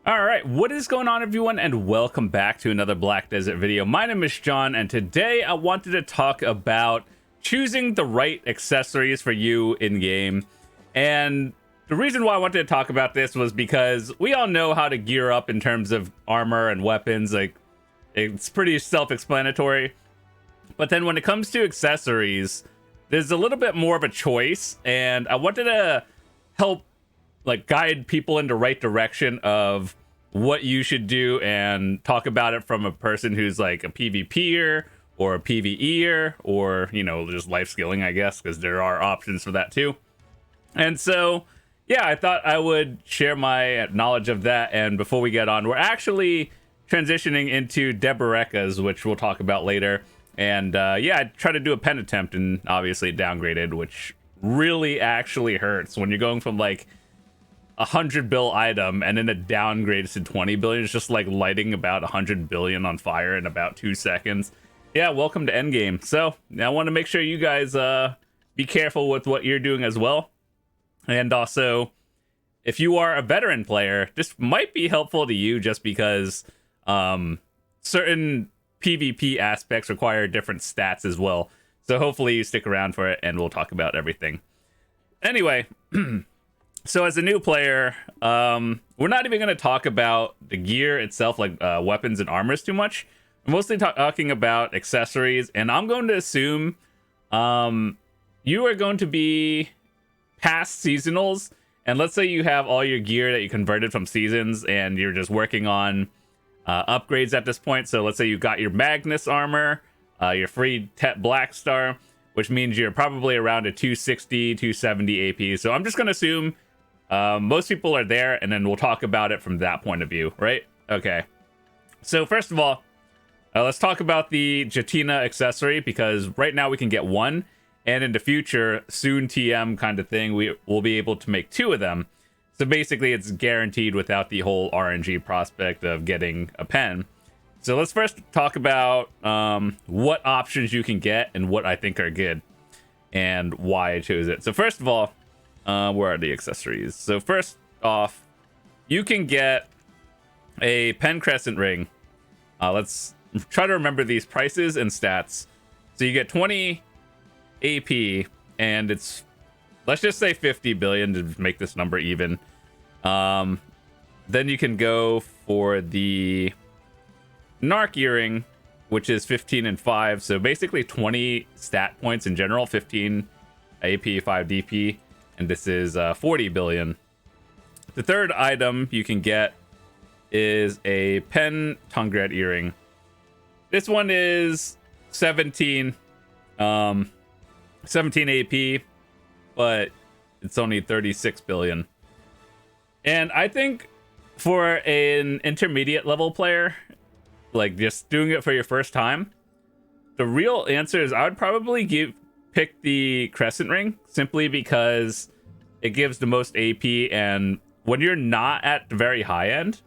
All right, what is going on, everyone, and welcome back to another Black Desert video. My name is John, and today I wanted to talk about choosing the right accessories for you in-game. And the reason why I wanted to talk about this was because we all know how to gear up in terms of armor and weapons. Like, it's pretty self-explanatory. But then when it comes to accessories, there's a little bit more of a choice, and I wanted to help guide people in the right direction of what you should do and talk about it from a person who's like a PvPer or a PvEer or, you know, just life skilling, I guess, because there are options for that too. And so, yeah, I thought I would share my knowledge of that. And before we get on, we're actually transitioning into Taebaek's, which we'll talk about later. And yeah, I tried to do a pen attempt and obviously it downgraded, which really actually hurts when you're going from like 100 bill item and then it downgrades to 20 billion. It's just like lighting about 100 billion on fire in about 2 seconds. Yeah, welcome to Endgame. So I want to make sure you guys be careful with what you're doing as well. And also, if you are a veteran player, this might be helpful to you just because certain PvP aspects require different stats as well. So hopefully you stick around for it and we'll talk about everything. Anyway, so as a new player, we're not even going to talk about the gear itself, like weapons and armors too much. We're mostly talking about accessories, and I'm going to assume you are going to be past seasonals, and let's say you have all your gear that you converted from seasons, and you're just working on upgrades at this point. So let's say you got your Magnus armor, your free Tet Black Star, which means you're probably around a 260, 270 AP. So I'm just going to assume most people are there, and then we'll talk about it from that point of view, right? Okay. So first of all, let's talk about the Jetina accessory, because right now we can get one, and in the future, soon TM kind of thing, we will be able to make two of them. So basically, it's guaranteed without the whole RNG prospect of getting a pen. So let's first talk about what options you can get and what I think are good and why I chose it. So first of all, where are the accessories? So first off, you can get a pen crescent ring. Let's try to remember these prices and stats. So you get 20 AP, and it's, let's just say 50 billion to make this number even. Then you can go for the Narc earring, which is 15 and 5. So basically 20 stat points in general, 15 AP, 5 DP. And this is 40 billion. The third item you can get is a pen Tungret earring. This one is 17 AP, but it's only 36 billion. And I think for an intermediate level player, like just doing it for your first time, the real answer is I would probably pick the crescent ring, simply because it gives the most AP, and when you're not at the very high end,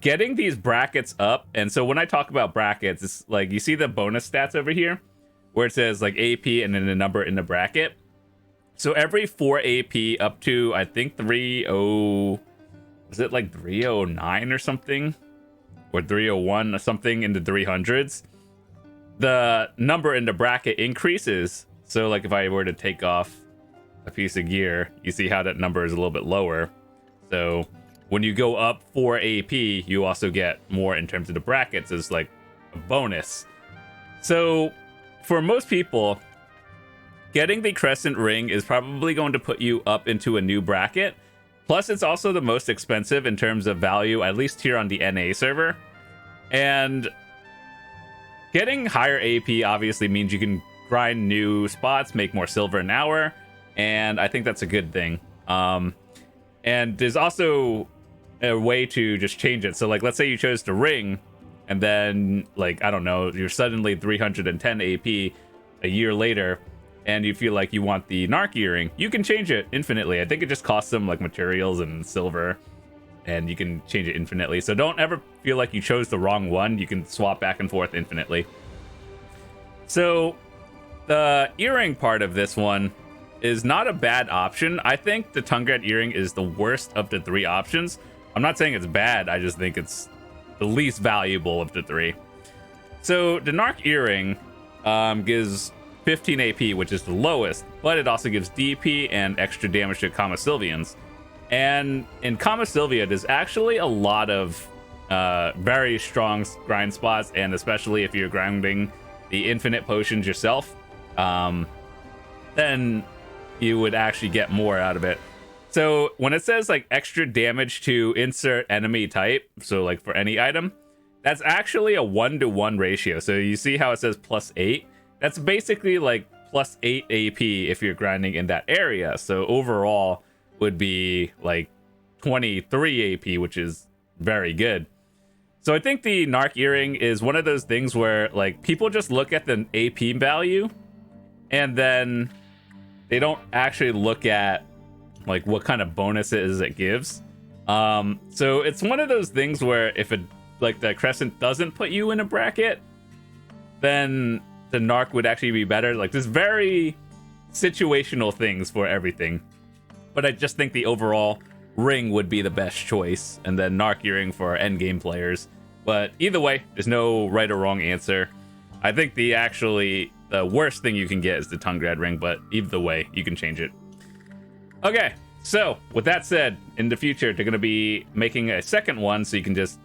getting these brackets up. And so when I talk about brackets, it's like you see the bonus stats over here where it says like AP and then the number in the bracket. So every 4 AP up to, I think, 30, was it like 309 or something, or 301 or something in the 300s, the number in the bracket increases. So like if I were to take off a piece of gear, you see how that number is a little bit lower. So when you go up 4 AP, you also get more in terms of the brackets as like a bonus. So for most people, getting the crescent ring is probably going to put you up into a new bracket. Plus, it's also the most expensive in terms of value, at least here on the NA server. And getting higher AP obviously means you can grind new spots, make more silver an hour, and I think that's a good thing. And there's also a way to just change it. So like, let's say you chose the ring, and then like, I don't know, you're suddenly 310 AP a year later, and you feel like you want the Narc earring, you can change it infinitely. I think it just costs some like materials and silver, and you can change it infinitely. So don't ever feel like you chose the wrong one. You can swap back and forth infinitely. So the earring part of this one is not a bad option. I think the Tungret earring is the worst of the 3 options, I'm not saying it's bad, I just think it's the least valuable of the three. So the Narc Earring gives 15 AP, which is the lowest, but it also gives DP and extra damage to Kama Sylvians. And in Kama Sylvia, there's actually a lot of very strong grind spots, and especially if you're grinding the infinite potions yourself, then you would actually get more out of it. So when it says like extra damage to insert enemy type, so like for any item, that's actually a 1-to-1 ratio. So you see how it says +8? That's basically like +8 AP if you're grinding in that area. So overall would be like 23 AP, which is very good. So I think the Narc Earring is one of those things where like people just look at the AP value and then they don't actually look at like what kind of bonuses it gives. So it's one of those things where if it like the Crescent doesn't put you in a bracket, then the Narc would actually be better. Like there's very situational things for everything, but I just think the overall ring would be the best choice, and then Narc Earring for endgame players. But either way, there's no right or wrong answer. I think the worst thing you can get is the Tongrad ring, but either way, you can change it. Okay, so with that said, in the future, they're going to be making a second one, so you can just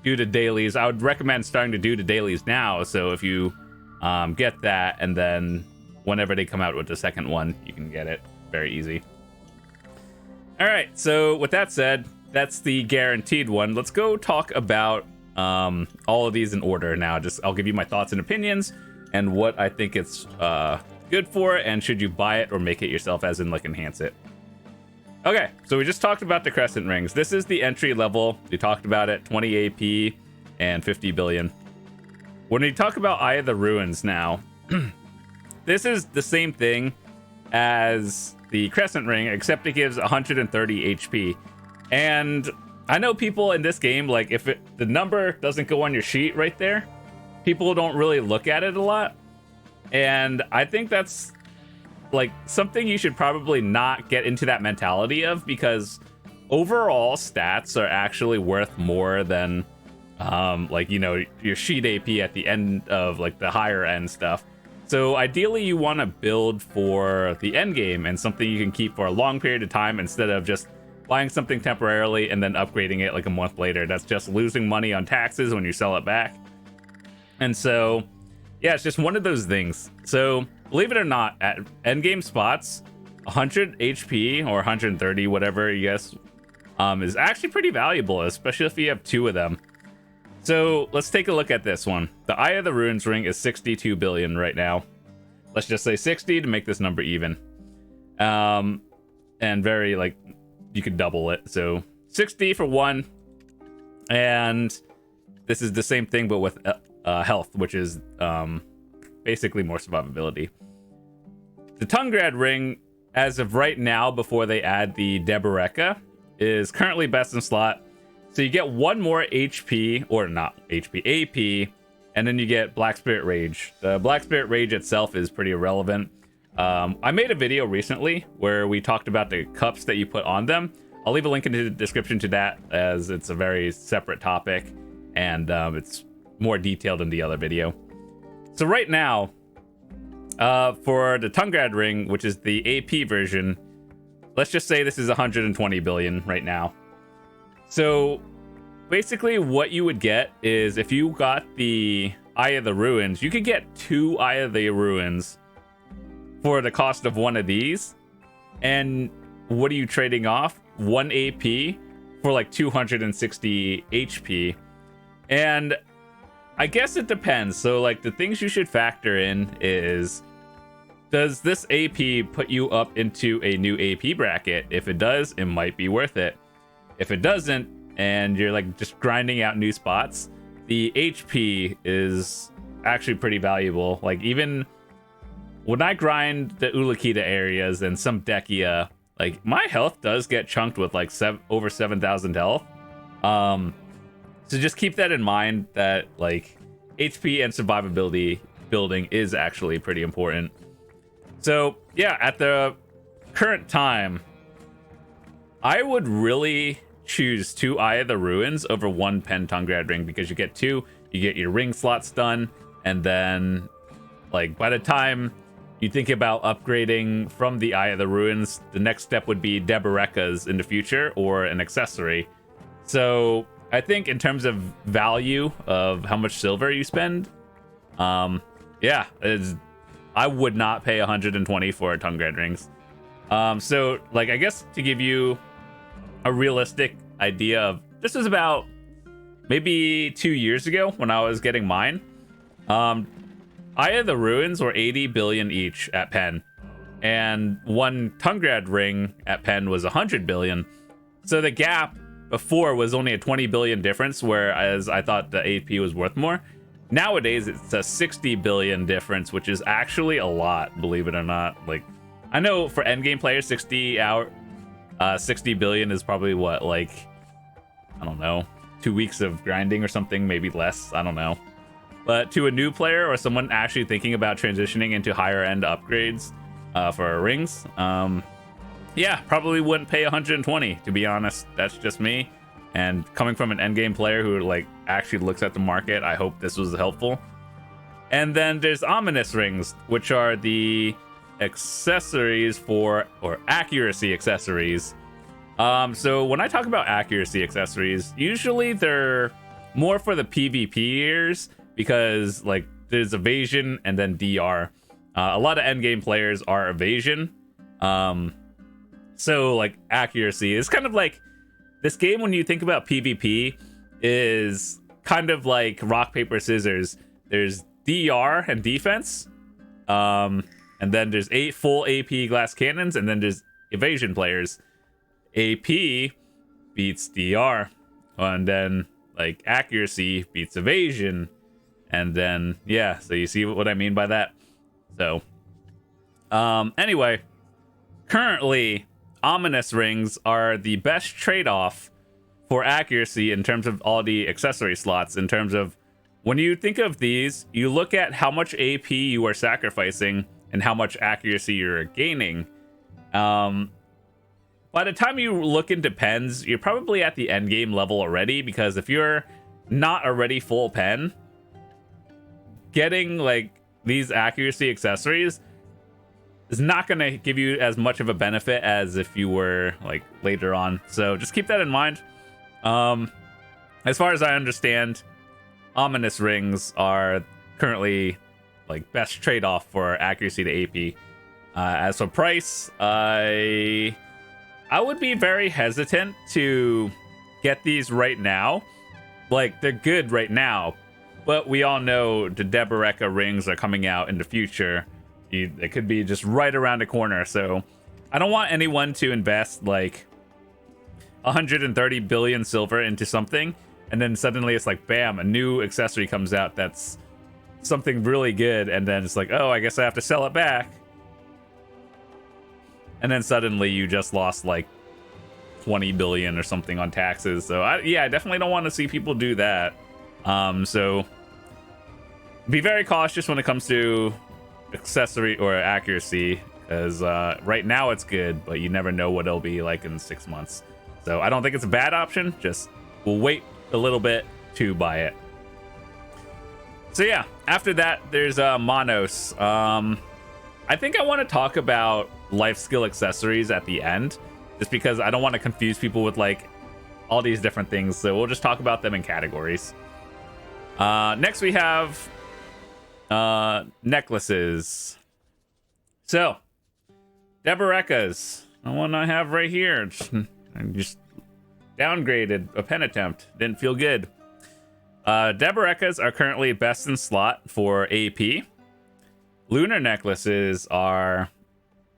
do the dailies. I would recommend starting to do the dailies now, so if you get that, and then whenever they come out with the second one, you can get it very easy. All right, so with that said, that's the guaranteed one. Let's go talk about all of these in order now. I'll give you my thoughts and opinions and what I think it's good for, and should you buy it or make it yourself, as in like enhance it. Okay, so we just talked about the Crescent Rings. This is the entry level. We talked about it, 20 AP and 50 billion. When we talk about Eye of the Ruins now, this is the same thing as the Crescent Ring, except it gives 130 HP. And I know people in this game, like if the number doesn't go on your sheet right there, people don't really look at it a lot. And I think that's like something you should probably not get into that mentality of, because overall stats are actually worth more than like, you know, your sheet AP at the end of like the higher end stuff. So ideally you want to build for the end game and something you can keep for a long period of time, instead of just buying something temporarily and then upgrading it like a month later. That's just losing money on taxes when you sell it back. And so yeah, it's just one of those things. So believe it or not, at endgame spots, 100 HP or 130, whatever you guess, is actually pretty valuable, especially if you have two of them. So let's take a look at this one. The Eye of the Ruins ring is 62 billion right now. Let's just say 60 to make this number even. And very, like, you could double it. So 60 for one. And this is the same thing, but with health, which is basically more survivability. The Tongrad ring, as of right now, before they add the Deboreka, is currently best in slot. So you get one more HP, or not HP, AP, and then you get Black Spirit Rage. The Black Spirit Rage itself is pretty irrelevant. I made a video recently where we talked about the cups that you put on them. I'll leave a link in the description to that, as it's a very separate topic, and it's more detailed in the other video. So right now, for the Tongrad ring, which is the AP version, let's just say this is 120 billion right now. So basically what you would get is, if you got the Eye of the Ruins, you could get 2 Eye of the Ruins for the cost of one of these. And what are you trading off? 1 AP for like 260 HP. And I guess it depends. So like the things you should factor in is, does this AP put you up into a new AP bracket? If it does, it might be worth it. If it doesn't, and you're like just grinding out new spots, the HP is actually pretty valuable. Like even when I grind the Ulakita areas and some Dekia, like my health does get chunked with like over 7,000 health. So just keep that in mind, that like HP and survivability building is actually pretty important. So yeah, at the current time, I would really choose 2 Eye of the Ruins over 1 Pen Tungrad ring, because you get 2, you get your ring slots done, and then like by the time you think about upgrading from the Eye of the Ruins, the next step would be Taebaek's in the future, or an accessory. So I think in terms of value of how much silver you spend, yeah, I would not pay 120 for Tungrad rings. So like, I guess to give you a realistic idea of, this was about maybe 2 years ago when I was getting mine. Eye of the Ruins were 80 billion each at Penn, and 1 Tungrad ring at Penn was 100 billion. So the gap before was only a 20 billion difference, whereas I thought the AP was worth more. Nowadays it's a 60 billion difference, which is actually a lot, believe it or not. Like, I know for endgame players, 60 billion is probably what, like, I don't know, 2 weeks of grinding or something, maybe less, I don't know. But to a new player or someone actually thinking about transitioning into higher end upgrades for rings, yeah, probably wouldn't pay 120, to be honest. That's just me. And coming from an endgame player who like actually looks at the market, I hope this was helpful. And then there's ominous rings, which are the accessories for, or accuracy accessories. So when I talk about accuracy accessories, usually they're more for the PvPers, because like there's evasion and then DR. A lot of endgame players are evasion. So like accuracy is kind of like, this game, when you think about PvP, is kind of like rock, paper, scissors. There's DR and defense. And then there's 8 full AP glass cannons, and then there's evasion players. AP beats DR. And then like accuracy beats evasion. And then, yeah, so you see what I mean by that. So, anyway, currently, ominous rings are the best trade-off for accuracy in terms of all the accessory slots. In terms of, when you think of these, you look at how much AP you are sacrificing and how much accuracy you're gaining. By the time you look into pens, you're probably at the end game level already, because if you're not already full pen, getting like these accuracy accessories is not going to give you as much of a benefit as if you were like later on. So just keep that in mind. As far as I understand, ominous rings are currently like best trade-off for accuracy to AP. As for price, I would be very hesitant to get these right now. Like, they're good right now, but we all know the Taebaek rings are coming out in the future. It could be just right around the corner. So I don't want anyone to invest like 130 billion silver into something, and then suddenly it's like, bam, a new accessory comes out that's something really good, and then it's like, oh, I guess I have to sell it back. And then suddenly you just lost like 20 billion or something on taxes. So I definitely don't want to see people do that. So be very cautious when it comes to accessory or accuracy, because right now it's good, but you never know what it'll be like in 6 months. So I don't think it's a bad option. Just we'll wait a little bit to buy it. So yeah, after that there's Monos. I think I want to talk about Lifeskill Accessories at the end, just because I don't want to confuse people with like all these different things. So we'll just talk about them in categories. Next we have necklaces. So Taebaek's, the one I have right here. I just downgraded a pen attempt. Didn't feel good. Taebaek's are currently best in slot for AP. Lunar necklaces are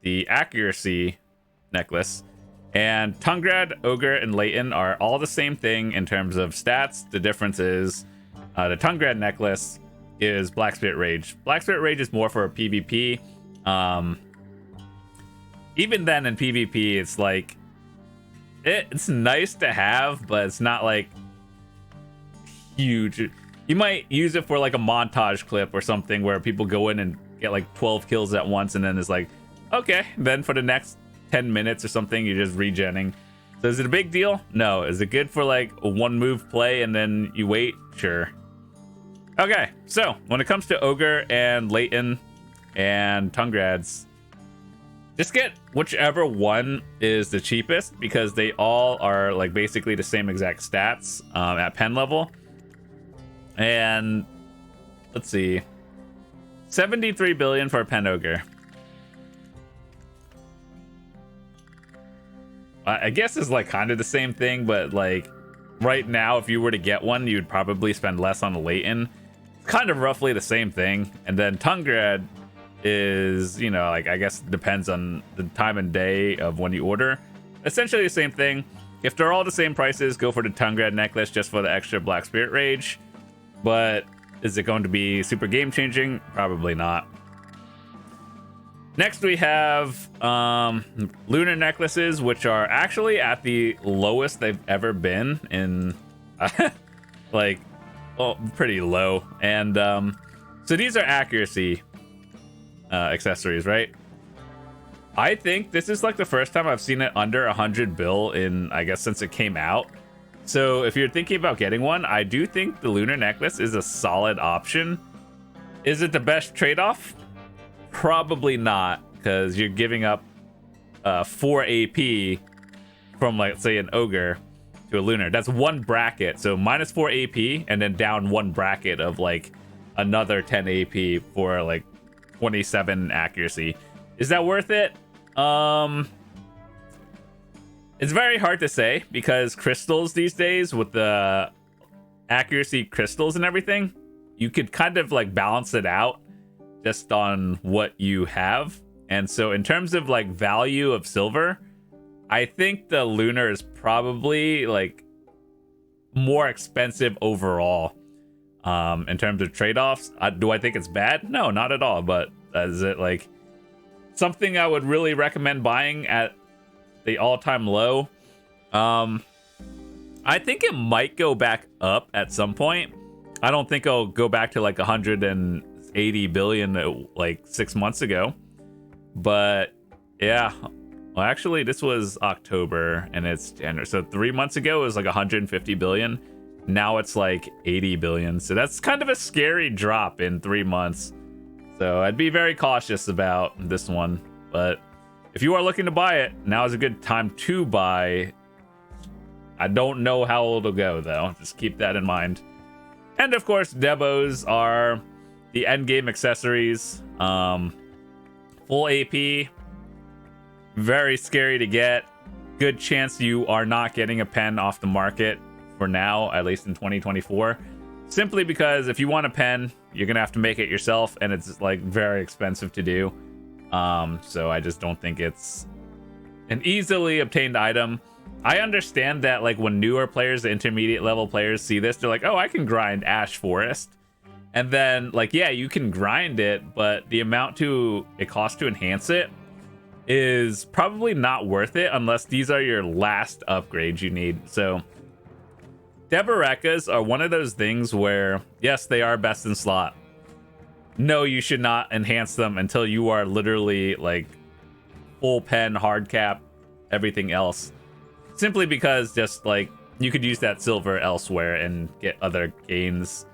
the accuracy necklace. And Tungrad, Ogre, and Leighton are all the same thing in terms of stats. The difference is the Tungrad necklace is Black Spirit Rage. Black Spirit Rage is more for PvP. Even then in PvP, it's like, it's nice to have, but it's not like huge. You might use it for like a montage clip or something where people go in and get like 12 kills at once, and then it's like, okay, then for the next 10 minutes or something, you're just regenning. So is it a big deal? No. Is it good for like a one move play and then you wait? Sure. Okay, so when it comes to Ogre and Leighton and Tungrads, just get whichever one is the cheapest because they all are like basically the same exact stats at pen level. And let's see, 73 billion for a pen Ogre. I guess it's like kind of the same thing, but like right now, if you were to get one, you'd probably spend less on a Leighton. It's kind of roughly the same thing. And then Tungrad is, you know, like I guess it depends on the time and day of when you order. Essentially the same thing. If they're all the same prices, go for the Tungrad necklace just for the extra Black Spirit Rage. But is it going to be super game changing? Probably not. Next we have lunar necklaces, which are actually at the lowest they've ever been in like, well, pretty low. And so these are accuracy accessories, right? I think this is like the first time I've seen it under 100 bill in, I guess, since it came out. So if you're thinking about getting one, I do think the lunar necklace is a solid option. Is it the best trade-off? Probably not, because you're giving up 4 AP from, like, say, an Ogre to a Lunar. That's one bracket, so minus 4 AP, and then down one bracket of, like, another 10 AP for, like, 27 accuracy. Is that worth it? It's very hard to say, because crystals these days, with the accuracy crystals and everything, you could kind of, like, balance it out just on what you have. And so in terms of like value of silver, I think the lunar is probably like more expensive overall. In terms of trade-offs, do I think it's bad? No, not at all. But is it like something I would really recommend buying at the all-time low? I think it might go back up at some point. I don't think it'll go back to like 180 billion like 6 months ago, but yeah. Well, actually this was October and it's January, so 3 months ago it was like 150 billion. Now it's like 80 billion, so that's kind of a scary drop in 3 months. So I'd be very cautious about this one, but if you are looking to buy it, now is a good time to buy. I don't know how it'll go though, just keep that in mind. And of course Debos are the endgame accessories. Full AP, very scary to get. Good chance you are not getting a pen off the market for now, at least in 2024. Simply because if you want a pen, you're gonna have to make it yourself, and it's like very expensive to do. So I just don't think it's an easily obtained item. I understand that like when newer players, the intermediate level players see this, they're like, oh, I can grind Ash Forest. And then, like, yeah, you can grind it, but the amount it costs to enhance it is probably not worth it unless these are your last upgrades you need. So, Debarekas are one of those things where, yes, they are best in slot. No, you should not enhance them until you are literally, like, full pen, hard cap, everything else. Simply because, just, like, you could use that silver elsewhere and get other gains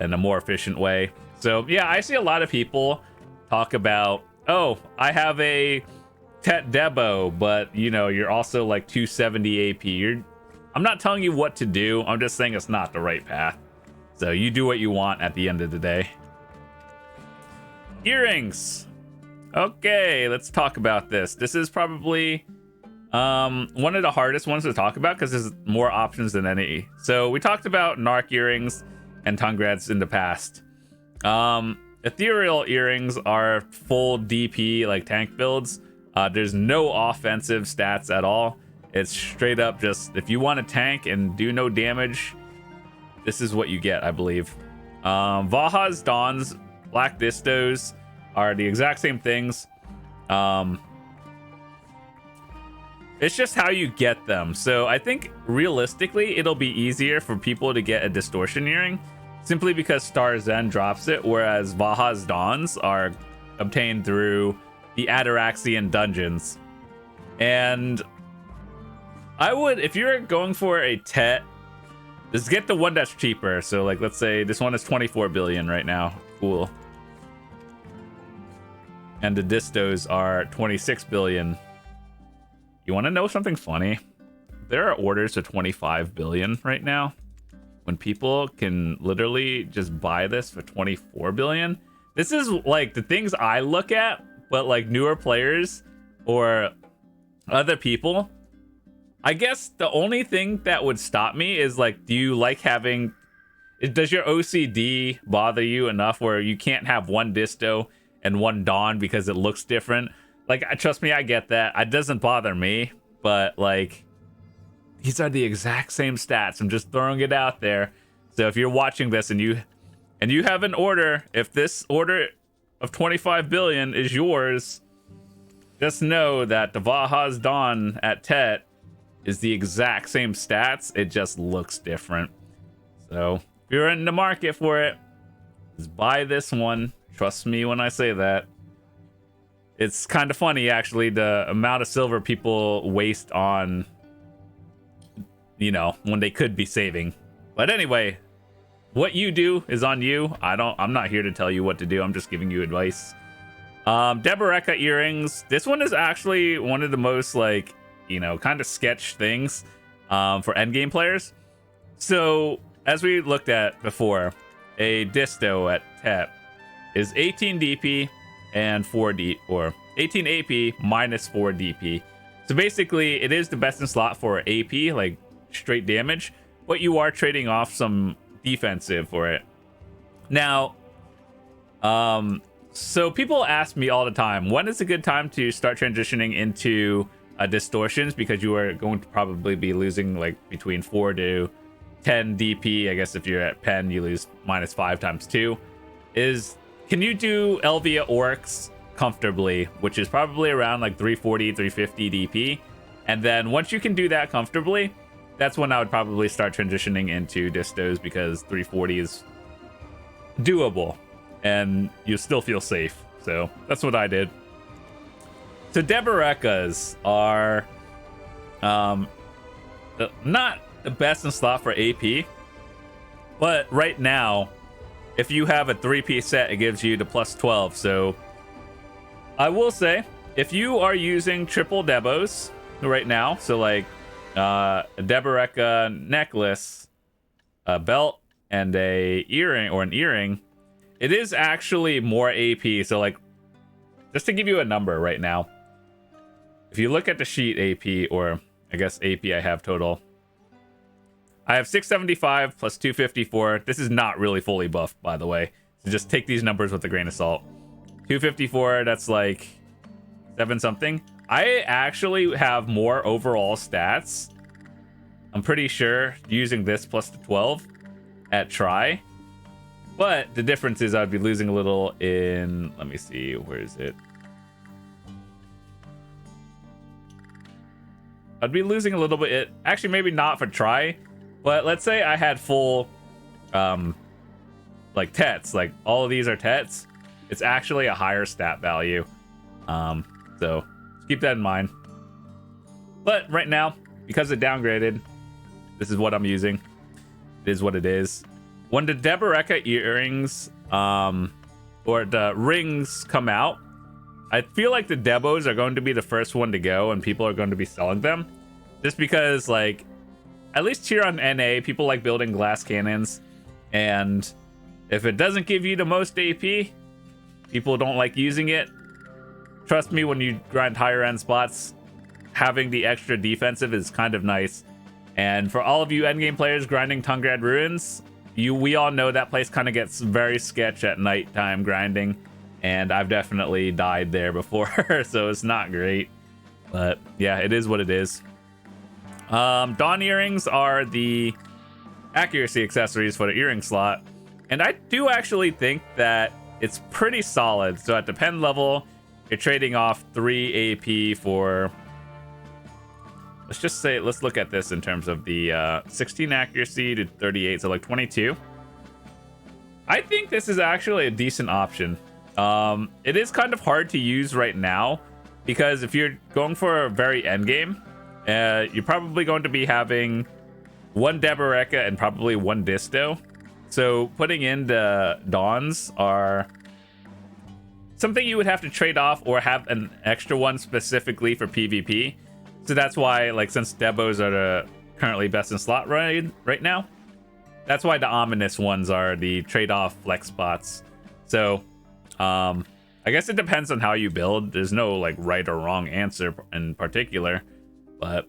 in a more efficient way. So yeah, I see a lot of people talk about, oh, I have a Tet Debo, but you know, you're also like 270 AP. I'm not telling you what to do, I'm just saying it's not the right path. So you do what you want at the end of the day. Earrings. Okay, let's talk about this. This is probably one of the hardest ones to talk about because there's more options than any. So we talked about Narc earrings and Tungrads in the past. Ethereal earrings are full DP, like tank builds. There's no offensive stats at all. It's straight up just, if you want to tank and do no damage, this is what you get, I believe. Vaha's Dawns, Black Distos are the exact same things. It's just how you get them. So I think realistically, it'll be easier for people to get a distortion earring simply because Star Zen drops it, whereas Vaha's Dawns are obtained through the Ataraxian dungeons. And I would, if you're going for a Tet, just get the one that's cheaper. So like, let's say this one is 24 billion right now. Cool. And the distos are 26 billion. You want to know something funny? There are orders to 25 billion right now, when people can literally just buy this for 24 billion. This is like the things I look at, but like newer players or other people, I guess the only thing that would stop me is like, do you like having, does your OCD bother you enough where you can't have one disto and one Dawn because it looks different? Like, trust me, I get that. It doesn't bother me, but like, these are the exact same stats. I'm just throwing it out there. So if you're watching this and you have an order, if this order of 25 billion is yours, just know that the Vaha's Dawn at Tet is the exact same stats. It just looks different. So if you're in the market for it, just buy this one. Trust me when I say that. It's kind of funny, actually, the amount of silver people waste on, you know, when they could be saving. But anyway, what you do is on you. I'm not here to tell you what to do. I'm just giving you advice. Taebaek earrings. This one is actually one of the most, like, you know, kind of sketch things for endgame players. So as we looked at before, a disto at Tet is 18 DP and 4D, or 18 AP minus 4 DP. So basically, it is the best in slot for AP, like straight damage, but you are trading off some defensive for it. Now, so people ask me all the time, when is a good time to start transitioning into distortions, because you are going to probably be losing like between 4 to 10 DP. I guess if you're at Pen, you lose minus 5 times 2. Can you do Elvia Orcs comfortably, which is probably around like 340, 350 DP? And then once you can do that comfortably, that's when I would probably start transitioning into distos, because 340 is doable and you still feel safe. So that's what I did. So Taebaekas are not the best in slot for AP, but right now, if you have a 3-piece set, it gives you the plus 12. So I will say, if you are using triple Debos right now, so like a Taebaek necklace, a belt, and a earring, or an earring, it is actually more AP. So like, just to give you a number right now, if you look at the sheet AP, or I guess AP I have total, I have 675 plus 254. This is not really fully buffed, by the way. So just take these numbers with a grain of salt. 254, that's like 7 something. I actually have more overall stats, I'm pretty sure, using this plus the 12 at try. But the difference is I'd be losing a little in, let me see, where is it? I'd be losing a little bit, actually maybe not for try, but let's say I had full, like Tets, like all of these are Tets. It's actually a higher stat value. So keep that in mind. But right now, because it downgraded, this is what I'm using. It is what it is. When the Taebaek earrings, or the rings come out, I feel like the Debos are going to be the first one to go, and people are going to be selling them. Just because, like, at least here on NA, people like building glass cannons, and if it doesn't give you the most AP, people don't like using it. Trust me, when you grind higher end spots, having the extra defensive is kind of nice. And for all of you endgame players grinding Tungrad Ruins, we all know that place kind of gets very sketch at nighttime grinding, and I've definitely died there before, so it's not great. But yeah, it is what it is. Dawn earrings are the accuracy accessories for the earring slot, and I do actually think that it's pretty solid. So at the pen level, you're trading off 3 AP for, let's just say, let's look at this in terms of the 16 accuracy to 38, so like 22. I think this is actually a decent option. It is kind of hard to use right now, because if you're going for a very end game, You're probably going to be having one Taebaek and probably one Disto. So putting in the Dawns are something you would have to trade off or have an extra one specifically for PvP. So that's why, like, since Debos are the currently best in slot right now, that's why the ominous ones are the trade-off flex spots. So I guess it depends on how you build. There's no like right or wrong answer in particular, but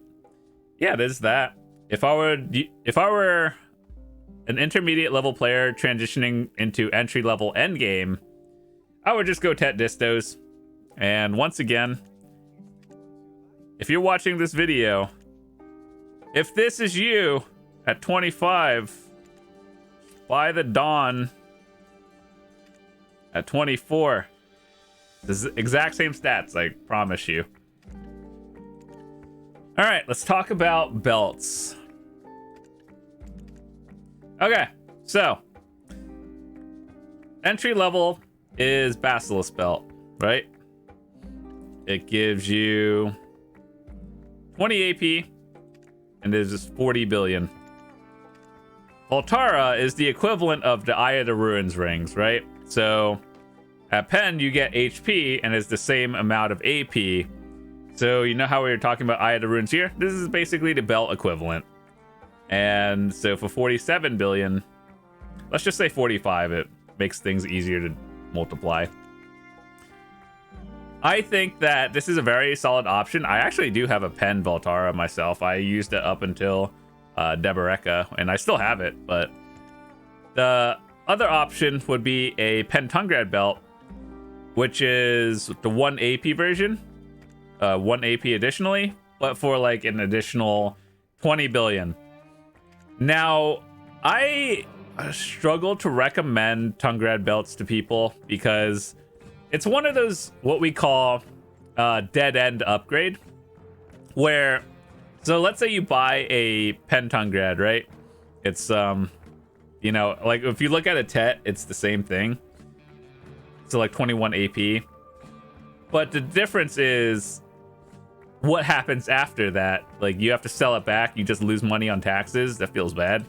yeah, there's that. If I were an intermediate level player transitioning into entry level endgame, I would just go Tet Distos. And once again, if you're watching this video, if this is you at 25, buy the Dawn at 24. This is the exact same stats, I promise you. All right, let's talk about belts. Okay, so entry level is Basilisk belt, right? It gives you 20 AP and is just 40 billion. Voltara is the equivalent of the Eye of the Ruins rings, right? So at Pen you get HP and it's the same amount of AP. So you know how we were talking about Eye of the Ruins here? This is basically the belt equivalent. And so for 47 billion, let's just say 45, it makes things easier to multiply. I think that this is a very solid option. I actually do have a Pen Voltara myself. I used it up until Taebaek, and I still have it, but the other option would be a Pen Tungrad belt, which is the 1 AP version, 1 AP additionally, but for like an additional 20 billion. Now, I struggle to recommend Tungrad belts to people because it's one of those what we call dead end upgrade, where, so let's say you buy a Pen Tungrad, right? It's you know, like if you look at a Tet, it's the same thing. So like 21 AP, but the difference is what happens after that. Like you have to sell it back, you just lose money on taxes. That feels bad.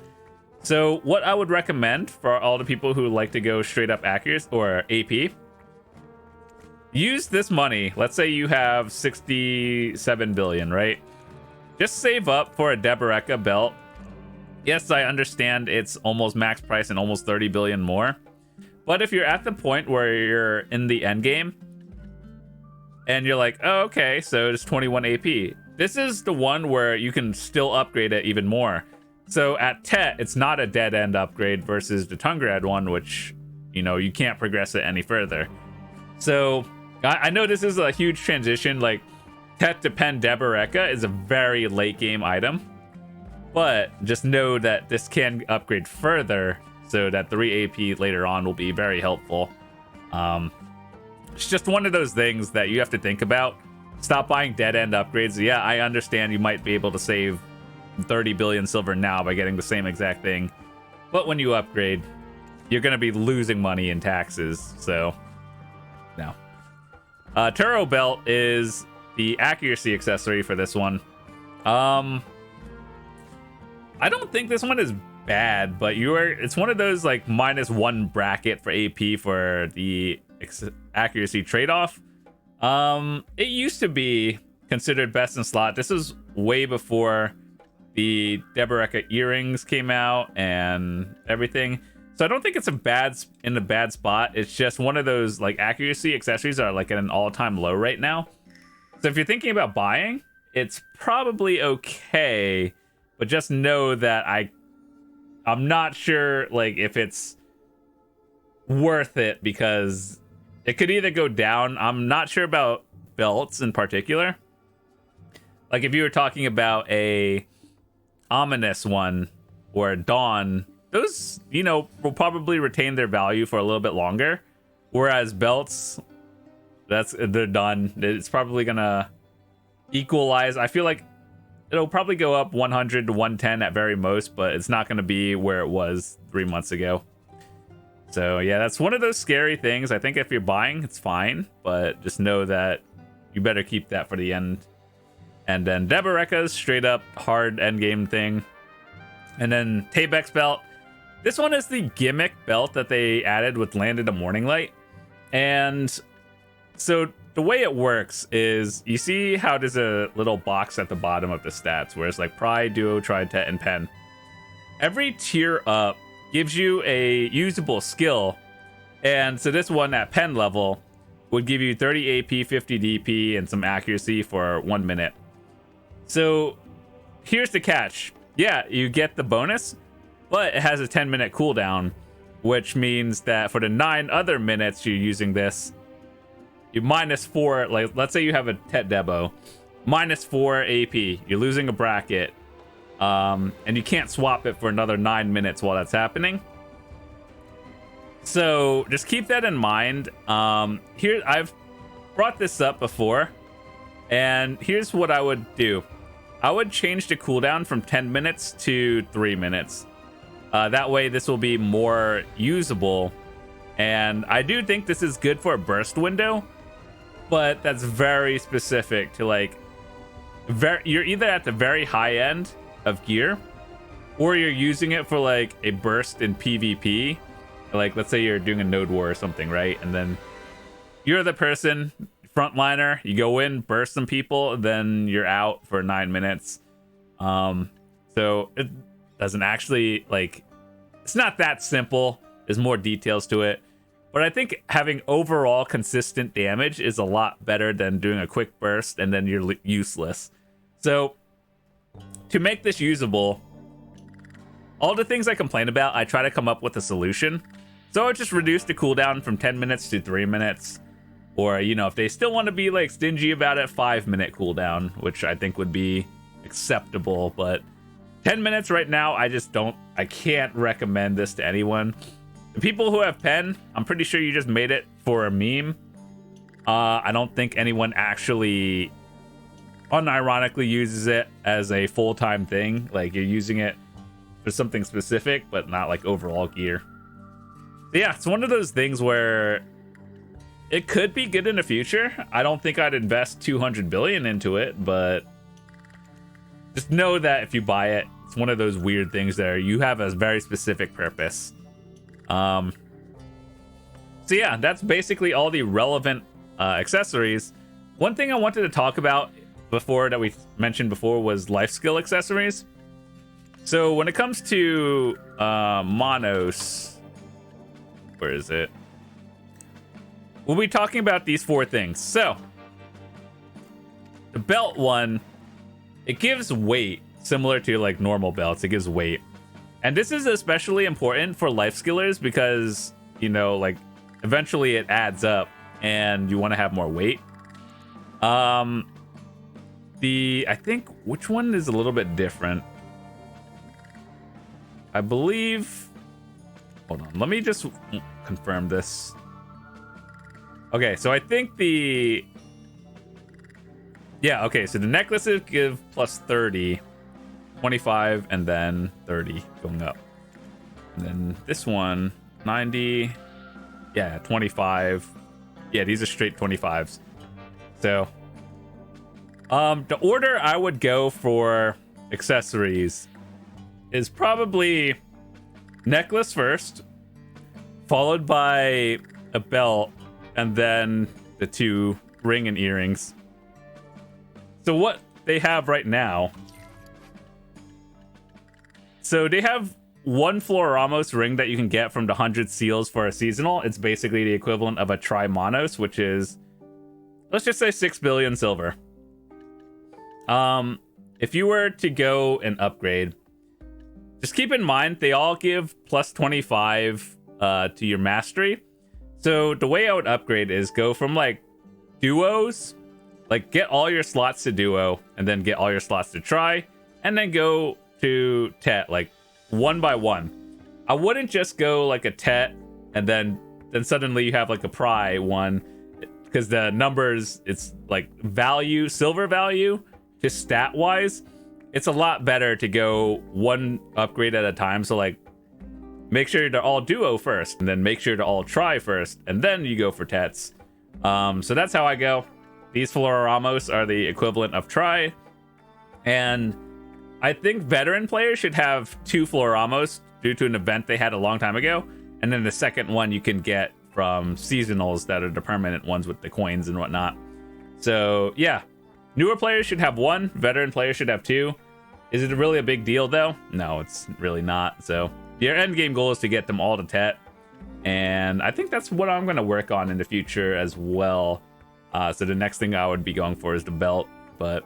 So what I would recommend for all the people who like to go straight up accuracy or AP, use this money. Let's say you have 67 billion, right? Just save up for a Taebaek belt. Yes, I understand it's almost max price and almost 30 billion more, but if you're at the point where you're in the end game and you're like, oh, okay, so it's 21 AP, this is the one where you can still upgrade it even more. So at Tet, it's not a dead end upgrade versus the Tungrad one, which, you know, you can't progress it any further. So I know this is a huge transition. Like Tet to Pen Taebaek is a very late game item, but just know that this can upgrade further, so that 3 AP later on will be very helpful. It's just one of those things that you have to think about. Stop buying dead end upgrades. Yeah, I understand you might be able to save 30 billion silver now by getting the same exact thing, but when you upgrade, you're going to be losing money in taxes. So no. Turo belt is the accuracy accessory for this one. I don't think this one is bad, but it's one of those like -1 bracket for AP for the accuracy trade-off. It used to be considered best in slot. This is way before the Taebaek earrings came out and everything. So I don't think it's in a bad spot. It's just one of those like accuracy accessories are like at an all-time low right now. So if you're thinking about buying, it's probably okay, but just know that I'm not sure like if it's worth it, because it could either go down. I'm not sure about belts in particular. Like if you were talking about a ominous one or a Dawn, those, you know, will probably retain their value for a little bit longer, whereas belts, they're done. It's probably gonna equalize. I feel like it'll probably go up 100 to 110 at very most, but it's not going to be where it was 3 months ago. So yeah, that's one of those scary things. I think if you're buying, it's fine, but just know that you better keep that for the end. And then Deboreka's straight up hard endgame thing. And then Taebaek's belt. This one is the gimmick belt that they added with Land into Morning Light. And so the way it works is, you see how there's a little box at the bottom of the stats where it's like Pride, Duo, Tried, Tet, and Pen. Every tier up gives you a usable skill. And so this one at Pen level would give you 30 AP, 50 DP, and some accuracy for 1 minute. So here's the catch. Yeah, you get the bonus, but it has a 10-minute cooldown, which means that for the 9 other minutes you're using this, you -4, like let's say you have a Tet Debo, -4 AP, you're losing a bracket, and you can't swap it for another 9 minutes while that's happening. So just keep that in mind. Here, I've brought this up before, and here's what I would do. I would change the cooldown from 10 minutes to 3 minutes. That way this will be more usable. And I do think this is good for a burst window, but that's very specific to like, you're either at the very high end of gear, or you're using it for like a burst in PvP. Like, let's say you're doing a node war or something, right? And then you're the person, frontliner, you go in, burst some people, then you're out for 9 minutes. So it doesn't actually, like, it's not that simple. There's more details to it. But I think having overall consistent damage is a lot better than doing a quick burst and then you're useless. So to make this usable, all the things I complain about, I try to come up with a solution. So I would just reduce the cooldown from 10 minutes to 3 minutes. Or, you know, if they still want to be like stingy about it, 5-minute cooldown, which I think would be acceptable. But 10 minutes right now, I can't recommend this to anyone. The people who have Pen, I'm pretty sure you just made it for a meme. I don't think anyone actually unironically uses it as a full-time thing. Like, you're using it for something specific, but not like overall gear. So yeah, it's one of those things where it could be good in the future. I don't think I'd invest 200 billion into it, but just know that if you buy it, it's one of those weird things there. You have a very specific purpose. So yeah, that's basically all the relevant accessories. One thing I wanted to talk about before that we mentioned before was Lifeskill Accessories. So when it comes to Monos, where is it? We'll be talking about these 4 things. So the belt one, it gives weight similar to like normal belts. It gives weight. And this is especially important for life skillers because, you know, like eventually it adds up and you want to have more weight. I think which one is a little bit different? I believe, hold on, let me just confirm this. Okay, so I think okay, so the necklaces give plus 30, 25, and then 30 going up. And then this one, 90, yeah, 25. Yeah, these are straight 25s. So, the order I would go for accessories is probably necklace first, followed by a belt, and then the 2 ring and earrings. So what they have right now, so they have 1 Floramos ring that you can get from the 100 seals for a seasonal. It's basically the equivalent of a Tri-Monos, which is, let's just say 6 billion silver. If you were to go and upgrade, just keep in mind they all give plus 25 to your mastery. So the way I would upgrade is go from like duos, like get all your slots to duo, and then get all your slots to try, and then go to Tet, like 1 by 1. I wouldn't just go like a Tet and then suddenly you have like a Pry one, because the numbers, it's like value, silver value, just stat wise, it's a lot better to go 1 upgrade at a time. So like make sure to all duo first, and then make sure to all try first, and then you go for Tets. So that's how I go. These Floramos are the equivalent of try. And I think veteran players should have 2 Floramos due to an event they had a long time ago. And then the second one you can get from seasonals that are the permanent ones with the coins and whatnot. So yeah, newer players should have 1, veteran players should have 2. Is it really a big deal though? No, it's really not. So your end game goal is to get them all to Tet. And I think that's what I'm going to work on in the future as well. So the next thing I would be going for is the belt. But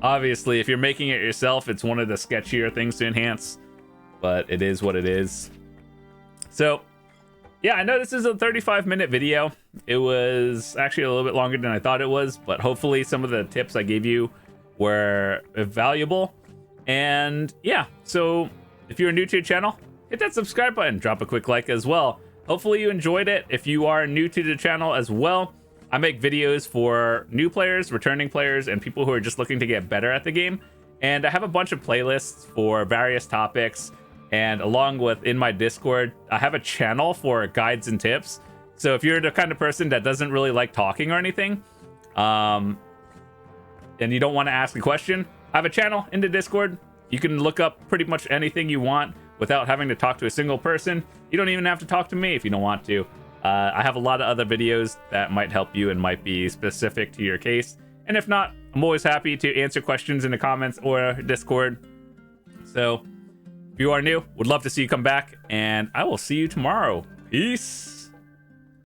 obviously, if you're making it yourself, it's one of the sketchier things to enhance. But it is what it is. So, yeah, I know this is a 35-minute video. It was actually a little bit longer than I thought it was. But hopefully some of the tips I gave you were valuable. And yeah, so if you're new to the channel, hit that subscribe button. Drop a quick like as well. Hopefully you enjoyed it. If you are new to the channel as well, I make videos for new players, returning players, and people who are just looking to get better at the game. And I have a bunch of playlists for various topics. And along with in my Discord, I have a channel for guides and tips. So if you're the kind of person that doesn't really like talking or anything, and you don't want to ask a question, I have a channel in the Discord. You can look up pretty much anything you want without having to talk to a single person. You don't even have to talk to me if you don't want to. I have a lot of other videos that might help you and might be specific to your case. And if not, I'm always happy to answer questions in the comments or Discord. So if you are new, would love to see you come back, and I will see you tomorrow. Peace.